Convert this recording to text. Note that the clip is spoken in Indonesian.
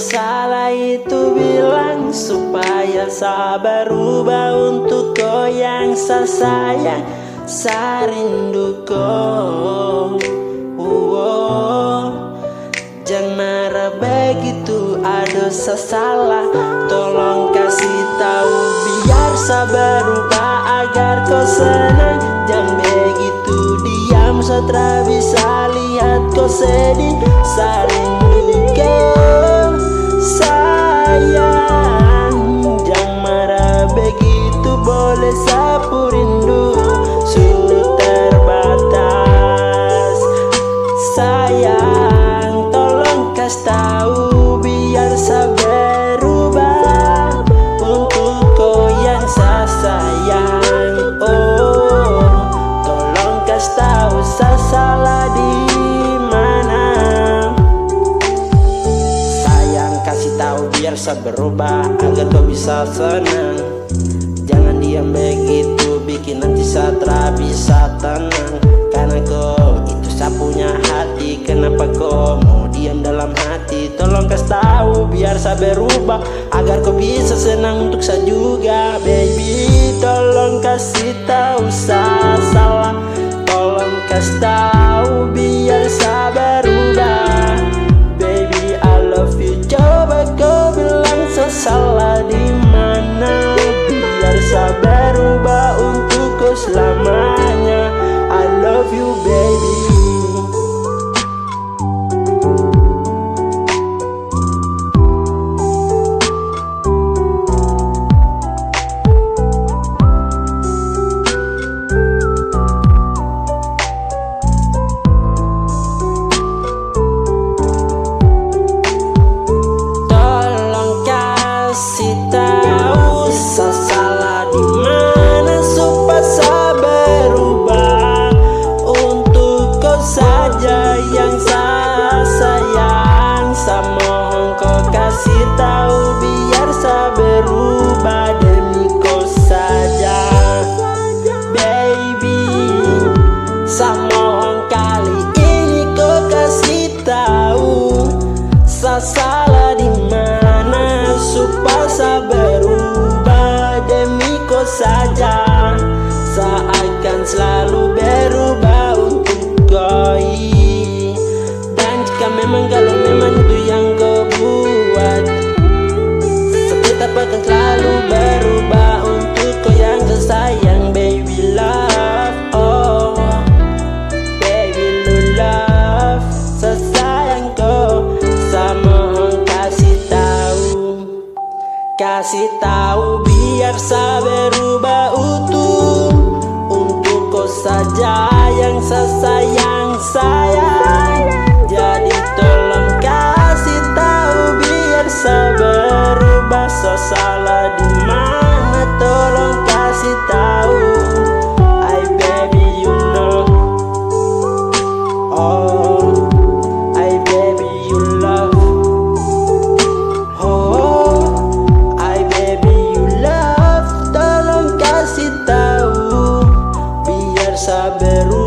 salah itu bilang supaya saya berubah untuk kau yang saya sayang, saya rindu kau. Jangan marah begitu, ada salah. Tolong kasih tahu biar saya berubah agar kau senang. Jangan begitu diam, saya tak bisa lihat kau sedih. Saya rindu kau sayang. Jangan marah begitu, boleh sapu rindu sudah terbatas. Sayang, tolong kasih tahu biar saya berubah untuk kau yang saya sayang. Tolong kasih tahu saya salah di mana. Sayang, kasih tahu biar saya berubah agar kau bisa senang. Jangan diam begitu, bikin nanti saya tak bisa tenang. Karena kau itu saya punya hati, kenapa kau mau diam dalam hati? Tolong kasih tahu biar saya berubah agar kau bisa senang untuk saya juga. Baby, tolong kasih tahu saya salah. Tolong kasih tahu biar saya berubah. Baby, I love you. Coba kau bilang saya salah di mana, biar saya berubah untuk kau selamanya. I love you, baby. Tolong kasih tahu saya salah di mana supaya saya berubah untuk kau saja yang saya sayang. Saya mohon kau kasih tahu biar saya berubah demi kau saja. Baby, saya mohon kali ini kau kasih tahu saya salah di mana supaya saya berubah demi kau saja. Saya akan selalu berubah untuk kau. Dan jika memang kalau memang itu yang kau buat, saya tetap akan selalu berubah untuk kau yang saya sayang. Baby love, baby love, saya sayang kau. Saya mohon kasih tahu biar saya berubah untuk kau saja yang saya sayang. Jadi tolong kasih tahu biar saya berubah. Saya salah di mana, tolong kasih tahu. I baby you know, I baby you love, I baby you love. Tolong kasih tahu biar saya berubah